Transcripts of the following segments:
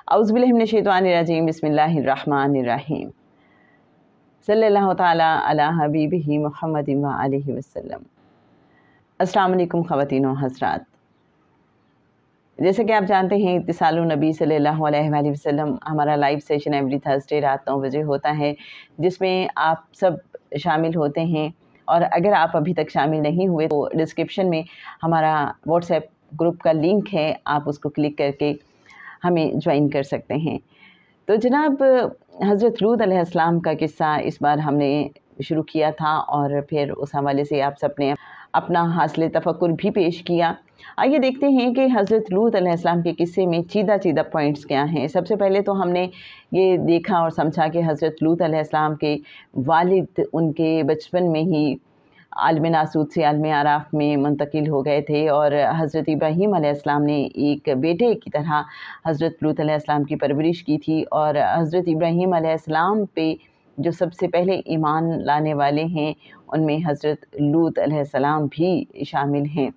औज़ुबिल्लाहि मिनश्शैतानिर्रजीम बिस्मिल्लाहिर्रहमानिर्रहीम सल्लल्लाहु ताला अला हबीबिही मुहम्मदिन व आलिहि वसल्लम। अस्सलाम वालेकुम ख़वातीन व हज़रात। जैसे कि आप जानते हैं इत्तिसालुन नबी सल्लल्लाहु अलैहि वसल्लम हमारा लाइव सेशन एवरी थर्सडे रात 9 बजे होता है, जिसमें आप सब शामिल होते हैं। और अगर आप अभी तक शामिल नहीं हुए तो डिस्क्रिप्शन में हमारा व्हाट्सएप ग्रुप का लिंक है, आप उसको क्लिक करके हमें ज्वाइन कर सकते हैं। तो जनाब, हज़रत लूत अलैहिस्सलाम का किस्सा इस बार हमने शुरू किया था और फिर उस हवाले से आप सब ने अपना हासिल तफक्कुर भी पेश किया। आइए देखते हैं कि हज़रत लूत अलैहिस्सलाम के किस्से में चीदा पॉइंट्स क्या हैं। सबसे पहले तो हमने ये देखा और समझा कि हज़रत लूत अलैहिस्सलाम के वालिद उनके बचपन में ही आलम नासूत से आलम आराफ में मुंतकिल हो गए थे और हज़रत इब्राहीम अलैहिस्सलाम ने एक बेटे की तरह हज़रत लूत अलैहिस्सलाम की परवरिश की थी। और हज़रत इब्राहीम अलैहिस्सलाम पे जो सबसे पहले ईमान लाने वाले हैं उनमें हज़रत लूत अलैहिस्सलाम भी शामिल हैं।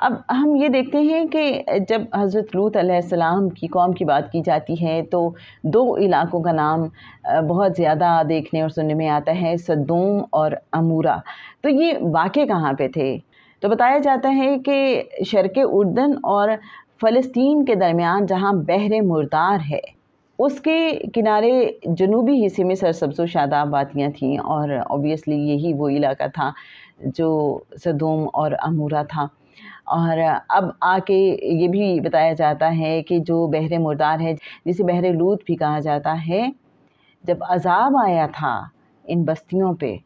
अब हम ये देखते हैं कि जब हज़रत लूत अलैहिस्सलाम की कौम की बात की जाती है तो दो इलाकों का नाम बहुत ज़्यादा देखने और सुनने में आता है, सदूम और अमूरा। तो ये वाक़े कहाँ पे थे? तो बताया जाता है कि शर्क़ उर्दन और फ़लस्तीन के दरमियान जहाँ बहर मुर्दार है, उसके किनारे जनूबी हिस्से में सरसब्ज़ व शादाब वादियाँ थीं और ऑब्वियसली यही वो इलाका था जो सदूम और अमूरा था। और अब आके ये भी बताया जाता है कि जो बहर मुर्दार है, जिसे बहर लूत भी कहा जाता है, जब अज़ाब आया था इन बस्तियों पे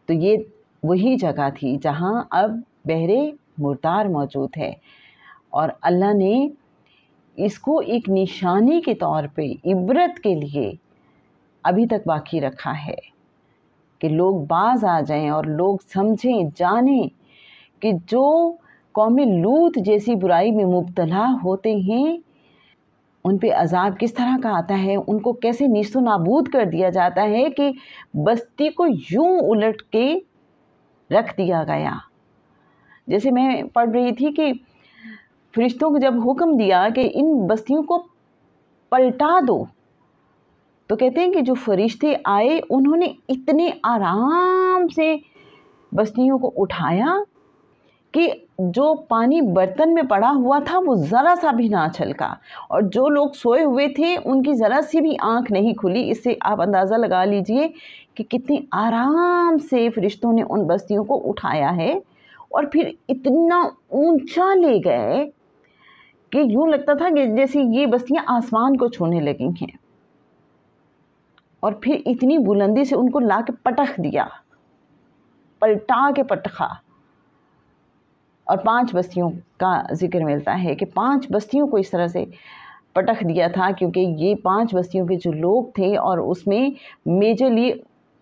तो ये वही जगह थी जहाँ अब बहर मुर्दार मौजूद है। और अल्लाह ने इसको एक निशानी के तौर पे इबरत के लिए अभी तक बाकी रखा है कि लोग बाज आ जाएं और लोग समझें जानें कि जो कौम लूत जैसी बुराई में मुब्तला होते हैं उन पे अज़ाब किस तरह का आता है, उनको कैसे नीस्तो नाबूद कर दिया जाता है कि बस्ती को यूं उलट के रख दिया गया। जैसे मैं पढ़ रही थी कि फरिश्तों को जब हुक्म दिया कि इन बस्तियों को पलटा दो, तो कहते हैं कि जो फरिश्ते आए उन्होंने इतने आराम से बस्तियों को उठाया कि जो पानी बर्तन में पड़ा हुआ था वो ज़रा सा भी ना छलका और जो लोग सोए हुए थे उनकी ज़रा सी भी आंख नहीं खुली। इससे आप अंदाज़ा लगा लीजिए कि कितने आराम से फरिश्तों ने उन बस्तियों को उठाया है और फिर इतना ऊंचा ले गए कि यूँ लगता था कि जैसे ये बस्तियां आसमान को छूने लगी हैं। और फिर इतनी बुलंदी से उनको ला के पटख दिया, पलटा के पटखा। और 5 बस्तियों का जिक्र मिलता है कि 5 बस्तियों को इस तरह से पटख दिया था, क्योंकि ये 5 बस्तियों के जो लोग थे और उसमें मेजरली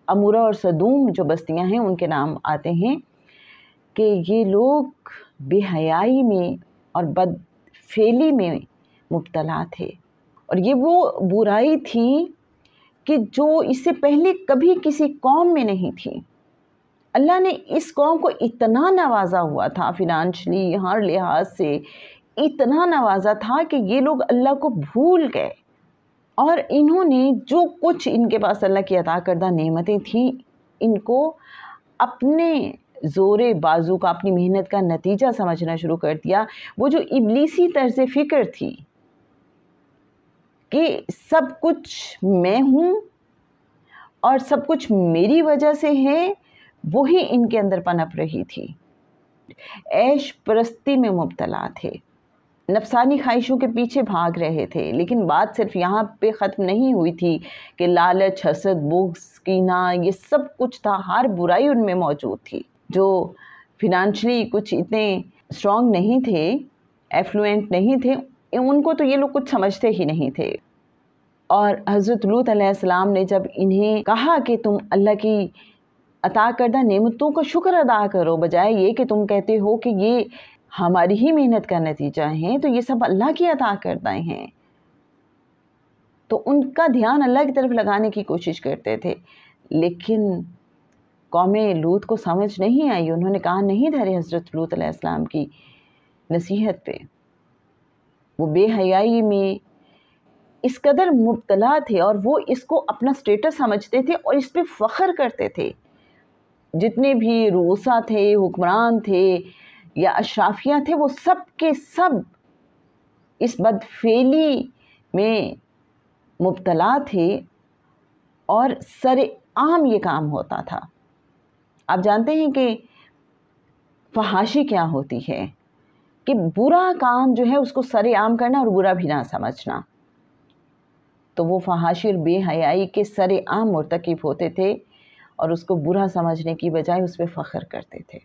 अमूरा और सदूम जो बस्तियां हैं उनके नाम आते हैं कि ये लोग बेहयाई में और बदफेली में मुब्तला थे। और ये वो बुराई थी कि जो इससे पहले कभी किसी कौम में नहीं थी। अल्लाह ने इस कौम को इतना नवाजा हुआ था, फिनांशली हर लिहाज से इतना नवाजा था कि ये लोग अल्लाह को भूल गए और इन्होंने जो कुछ इनके पास अल्लाह की अता करदा नेमतें थीं, इनको अपने ज़ोरे बाजू का, अपनी मेहनत का नतीजा समझना शुरू कर दिया। वो जो इब्लीसी तर्ज़ फ़िक्र थी कि सब कुछ मैं हूँ और सब कुछ मेरी वजह से है, वही इनके अंदर पनप रही थी। ऐश परस्ती में मुब्तला थे, नफसानी ख्वाहिशों के पीछे भाग रहे थे। लेकिन बात सिर्फ यहाँ पे ख़त्म नहीं हुई थी कि लालच, हसद, बुग़्ज़, कीना, ये सब कुछ था, हर बुराई उनमें मौजूद थी। जो फिनेंशियली कुछ इतने स्ट्रॉन्ग नहीं थे, एफ्लुएंट नहीं थे, उनको तो ये लोग कुछ समझते ही नहीं थे। और हज़रत लूत अलैहिस्सलाम ने जब इन्हें कहा कि तुम अल्लाह की अता करदा नेमतों का शुक्र अदा करो, बजाय ये कि तुम कहते हो कि ये हमारी ही मेहनत का नतीजा है, तो ये सब अल्लाह की अता करदाएं हैं, तो उनका ध्यान अल्लाह की तरफ लगाने की कोशिश करते थे। लेकिन कौम लूत को समझ नहीं आई, उन्होंने कान नहीं धरे हज़रत लूत अलैहिस्सलाम की नसीहत पे। वो बेहयाई में اس قدر مبتلا تھے اور وہ اس کو اپنا سٹیٹس سمجھتے تھے اور اس پہ فخر کرتے تھے. جتنے بھی رؤسا تھے، حکمران تھے یا اشرافیہ تھے، وہ سب کے سب اس بدفعلی میں مبتلا تھے اور سر عام یہ کام ہوتا تھا. آپ جانتے ہیں کہ فحاشی کیا ہوتی ہے، کہ برا کام جو ہے اس کو سر عام کرنا اور برا بھی نہ سمجھنا. تو وہ فحاشی اور بے حیائی کے سر عام مرتکب ہوتے تھے اور اس کو برا سمجھنے کی بجائے اس پہ فخر کرتے تھے.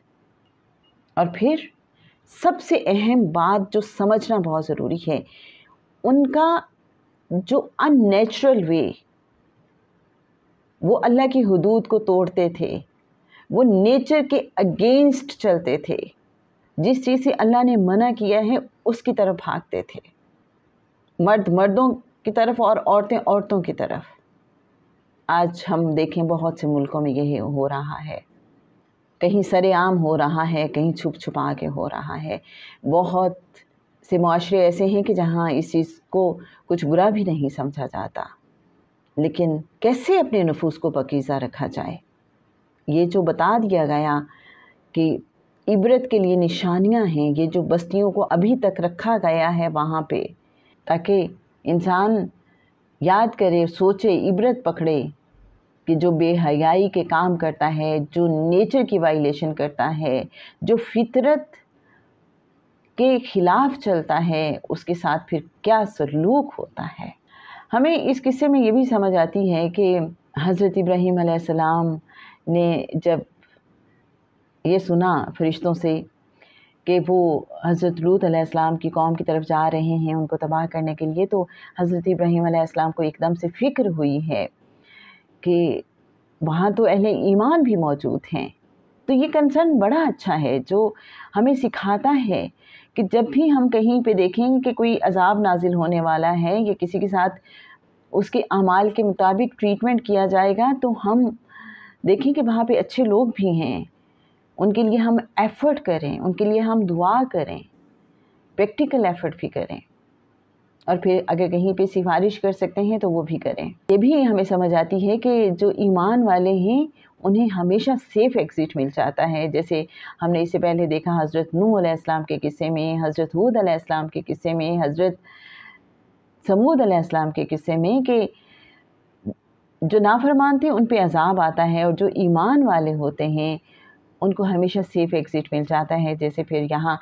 اور پھر سب سے اہم بات جو سمجھنا بہت ضروری ہے، ان کا جو ان نیچرل وے، وہ اللہ کی حدود کو توڑتے تھے، وہ نیچر کے اگینسٹ چلتے تھے. جس چیز سے اللہ نے منع کیا ہے اس کی طرف بھاگتے تھے، مرد مردوں کی طرف اور عورتیں عورتوں کی طرف. آج ہم دیکھیں بہت سے ملکوں میں یہی ہو رہا ہے، کہیں سر عام ہو رہا ہے، کہیں چھپ چھپا کے ہو رہا ہے. بہت سے معاشرے ایسے ہیں کہ جہاں اس چیز کو کچھ برا بھی نہیں سمجھا جاتا. لیکن کیسے اپنے نفوس کو پاکیزہ رکھا جائے، یہ جو بتا دیا گیا کہ عبرت کے لیے نشانیاں ہیں، یہ جو بستیوں کو ابھی تک رکھا گیا ہے وہاں پہ، تاکہ انسان یاد کرے، سوچے، عبرت پکڑے کہ جو بے حیائی کے کام کرتا ہے، جو نیچر کی وائلیشن کرتا ہے، جو فطرت کے خلاف چلتا ہے، اس کے ساتھ پھر کیا سلوک ہوتا ہے. ہمیں اس قصے میں یہ بھی سمجھ آتی ہے کہ حضرت ابراہیم علیہ السلام نے جب یہ سنا فرشتوں سے کہ وہ حضرت لوط علیہ السلام کی قوم کی طرف جا رہے ہیں ان کو تباہ کرنے کے لیے، تو حضرت ابراہیم علیہ السلام کو ایک دم سے فکر ہوئی ہے کہ وہاں تو اہل ایمان بھی موجود ہیں. تو یہ کنسرن بڑا اچھا ہے جو ہمیں سکھاتا ہے کہ جب بھی ہم کہیں پہ دیکھیں کہ کوئی عذاب نازل ہونے والا ہے یا کسی کے ساتھ اس کے اعمال کے مطابق ٹریٹمنٹ کیا جائے گا، تو ہم دیکھیں کہ وہاں پہ اچھے لوگ بھی ہیں، ان کے لیے ہم ایفرٹ کریں، ان کے لیے ہم دعا کریں، پریکٹیکل ایفرٹ بھی کریں، اور پھر اگر کہیں پہ سفارش کر سکتے ہیں تو وہ بھی کریں. یہ بھی ہمیں سمجھ آتی ہے کہ جو ایمان والے ہیں انہیں ہمیشہ سیف ایگزٹ مل جاتا ہے. جیسے ہم نے اس سے پہلے دیکھا حضرت نوح علیہ السلام کے قصے میں، حضرت ہود علیہ السلام کے قصے میں، حضرت سمود علیہ السلام کے قصے میں، کہ جو نافرمان تھے ان پہ عذاب آتا ہے اور جو ایمان والے ہوتے ہیں ان کو ہمیشہ سیف ایگزٹ مل جاتا ہے. جیسے پھر یہاں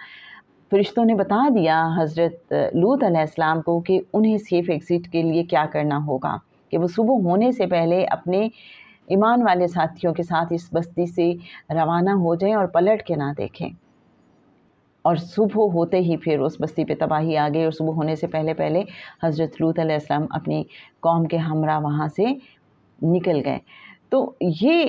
فرشتوں نے بتا دیا حضرت لوط علیہ السلام کو کہ انہیں سیف ایگزٹ کے لیے کیا کرنا ہوگا، کہ وہ صبح ہونے سے پہلے اپنے ایمان والے ساتھیوں کے ساتھ اس بستی سے روانہ ہو جائیں اور پلٹ کے نہ دیکھیں. اور صبح ہوتے ہی پھر اس بستی پہ تباہی آ گئی، اور صبح ہونے سے پہلے حضرت لوط علیہ السلام اپنی قوم کے ہمراہ وہاں سے نکل گئے. تو یہ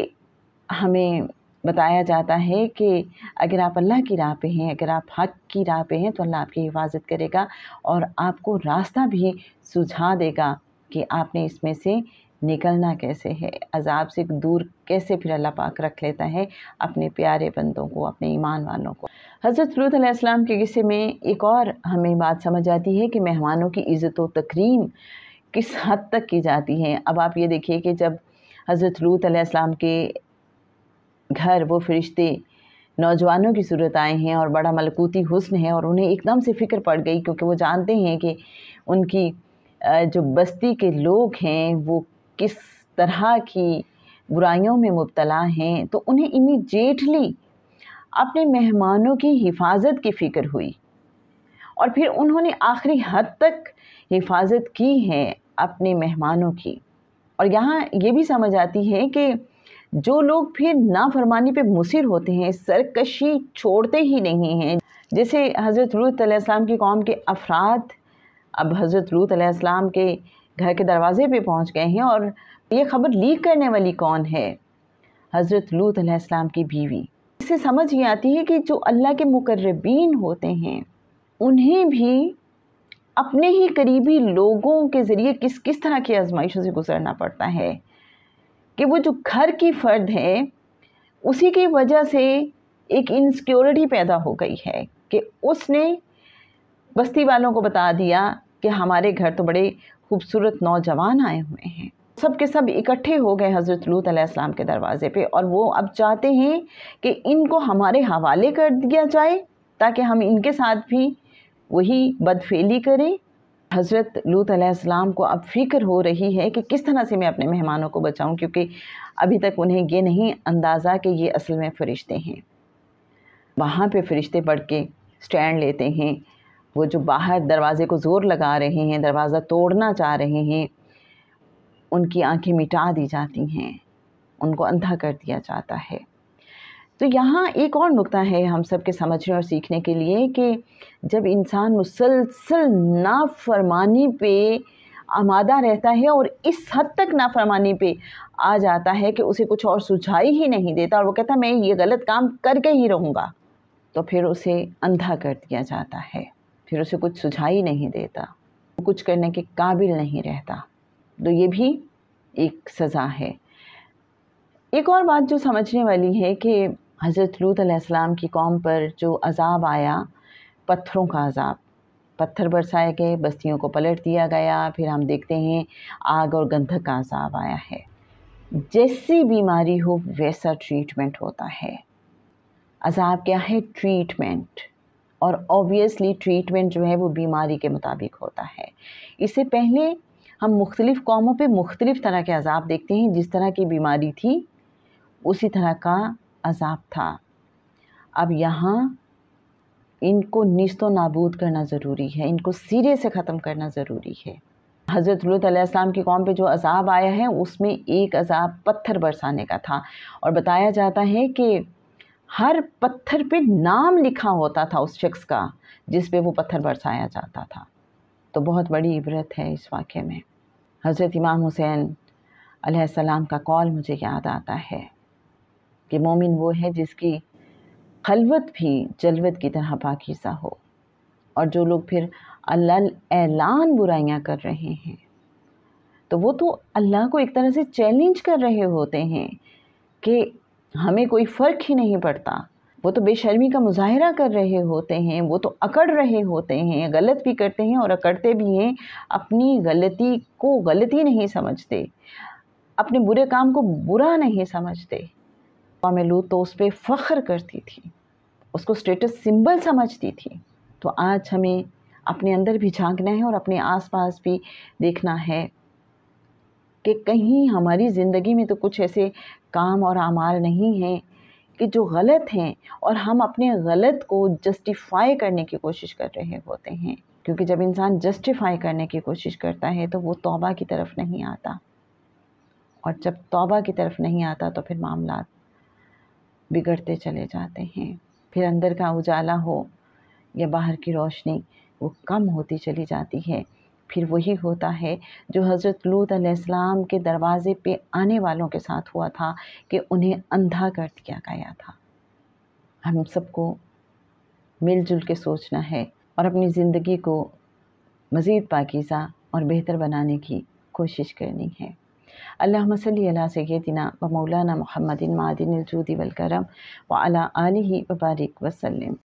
ہمیں بتایا جاتا ہے کہ اگر آپ اللہ کی راہ پہ ہیں، اگر آپ حق کی راہ پہ ہیں، تو اللہ آپ کی حفاظت کرے گا اور آپ کو راستہ بھی سجھا دے گا کہ آپ نے اس میں سے نکلنا کیسے ہے، عذاب سے دور کیسے پھر اللہ پاک رکھ لیتا ہے اپنے پیارے بندوں کو، اپنے ایمان والوں کو. حضرت لوط علیہ السلام کے قصے میں ایک اور ہمیں بات سمجھ آتی ہے کہ مہمانوں کی عزت و تکریم کس حد تک کی جاتی ہے. اب آپ یہ دیکھیے کہ جب حضرت لوط علیہ السلام کے گھر وہ فرشتے نوجوانوں کی صورت آئے ہیں اور بڑا ملکوتی حسن ہے، اور انہیں ایک دم سے فکر پڑ گئی، کیونکہ وہ جانتے ہیں کہ ان کی جو بستی کے لوگ ہیں وہ کس طرح کی برائیوں میں مبتلا ہیں. تو انہیں امیڈیٹلی اپنے مہمانوں کی حفاظت کی فکر ہوئی، اور پھر انہوں نے آخری حد تک حفاظت کی ہے اپنے مہمانوں کی. اور یہاں یہ بھی سمجھ آتی ہے کہ جو لوگ پھر نافرمانی پہ مصر ہوتے ہیں، سرکشی چھوڑتے ہی نہیں ہیں، جیسے حضرت لوط علیہ السلام کی قوم کے افراد اب حضرت لوط علیہ السلام کے گھر کے دروازے پہ پہنچ گئے ہیں، اور یہ خبر لیک کرنے والی کون ہے؟ حضرت لوط علیہ السلام کی بیوی. اس سے سمجھ یہ آتی ہے کہ جو اللہ کے مقربین ہوتے ہیں انہیں بھی اپنے ہی قریبی لوگوں کے ذریعے کس کس طرح کی آزمائشوں سے گزرنا پڑتا ہے، کہ وہ جو گھر کی فرد ہے اسی کی وجہ سے ایک انسیکیورٹی پیدا ہو گئی ہے کہ اس نے بستی والوں کو بتا دیا کہ ہمارے گھر تو بڑے खूबसूरत नौजवान आए हुए हैं। सब के सब इकट्ठे हो गए हज़रत लूत अलैहिस्सलाम के दरवाज़े पे, और वो अब चाहते हैं कि इनको हमारे हवाले कर दिया जाए ताकि हम इनके साथ भी वही बदफेली करें। हज़रत लूत अलैहिस्सलाम को अब फ़िक्र हो रही है कि किस तरह से मैं अपने मेहमानों को बचाऊं, क्योंकि अभी तक उन्हें ये नहीं अंदाज़ा कि ये असल में फ़रिश्ते हैं। वहाँ पे फ़रिश्ते बढ़ के स्टैंड लेते हैं। वो जो बाहर दरवाज़े को ज़ोर लगा रहे हैं, दरवाज़ा तोड़ना चाह रहे हैं, उनकी आंखें मिटा दी जाती हैं, उनको अंधा कर दिया जाता है। तो यहाँ एक और नुक्ता है हम सब के समझने और सीखने के लिए कि जब इंसान मुसलसल नाफरमानी पे आमादा रहता है और इस हद तक नाफरमानी पे आ जाता है कि उसे कुछ और सुझाई ही नहीं देता और वो कहता मैं ये गलत काम करके ही रहूँगा, तो फिर उसे अंधा कर दिया जाता है, फिर उसे कुछ सुझाई नहीं देता, वो कुछ करने के काबिल नहीं रहता। तो ये भी एक सज़ा है। एक और बात जो समझने वाली है कि हज़रत लूत अलैहिस्सलाम की कौम पर जो अज़ाब आया, पत्थरों का अज़ाब, पत्थर बरसाए गए, बस्तियों को पलट दिया गया, फिर हम देखते हैं आग और गंधक का अज़ाब आया है। जैसी बीमारी हो वैसा ट्रीटमेंट होता है। अज़ाब क्या है? ट्रीटमेंट। और ऑब्वियसली ट्रीटमेंट जो है वो बीमारी के मुताबिक होता है। इससे पहले हम मुख्तलिफ़ कौमों पे मुख्तलिफ़ तरह के अज़ाब देखते हैं। जिस तरह की बीमारी थी उसी तरह का अज़ाब था। अब यहाँ इनको निस्तो नाबूद करना ज़रूरी है, इनको सिरे से ख़त्म करना ज़रूरी है। हज़रत लूत अलैहिस्सलाम की कौम पे जो अज़ाब आया है उसमें एक अज़ाब पत्थर बरसाने का था, और बताया जाता है कि हर पत्थर पे नाम लिखा होता था उस शख्स का जिस पे वो पत्थर बरसाया जाता था। तो बहुत बड़ी इबरत है इस वाक़े में। हज़रत इमाम हुसैन अलैहिस्सलाम का कौल मुझे याद आता है कि मोमिन वो है जिसकी खलवत भी जलवत की तरह पाकीज़ा हो, और जो लोग फिर अल्लाह ऐलान बुराइयां कर रहे हैं तो वो तो अल्लाह को एक तरह से चैलेंज कर रहे होते हैं कि हमें कोई फ़र्क ही नहीं पड़ता। वो तो बेशर्मी का मुजाहरा कर रहे होते हैं, वो तो अकड़ रहे होते हैं, गलत भी करते हैं और अकड़ते भी हैं, अपनी गलती को गलती नहीं समझते, अपने बुरे काम को बुरा नहीं समझते। कौम लूत तो उस पर फ़ख्र करती थी, उसको स्टेटस सिंबल समझती थी। तो आज हमें अपने अंदर भी झांकना है और अपने आसपास भी देखना है कि कहीं हमारी ज़िंदगी में तो कुछ ऐसे काम और आमाल नहीं हैं कि जो गलत हैं और हम अपने गलत को जस्टिफाई करने की कोशिश कर रहे होते हैं। क्योंकि जब इंसान जस्टिफाई करने की कोशिश करता है तो वो तौबा की तरफ नहीं आता, और जब तौबा की तरफ नहीं आता तो फिर मामलात बिगड़ते चले जाते हैं। फिर अंदर का उजाला हो या बाहर की रोशनी वो कम होती चली जाती है। फिर वही होता है जो हज़रत लूत अलैहिस्सलाम के दरवाज़े पे आने वालों के साथ हुआ था कि उन्हें अंधा कर दिया गया था। हम सबको मिलजुल के सोचना है और अपनी ज़िंदगी को मज़ीद पाकीज़ा और बेहतर बनाने की कोशिश करनी है। अल्लाहुम्मा सल्ली अला सय्यदिना व मौलाना मुहम्मदिन मादिनिल जूदी वल करम व अला आलिहि व बारिक वसल्लम।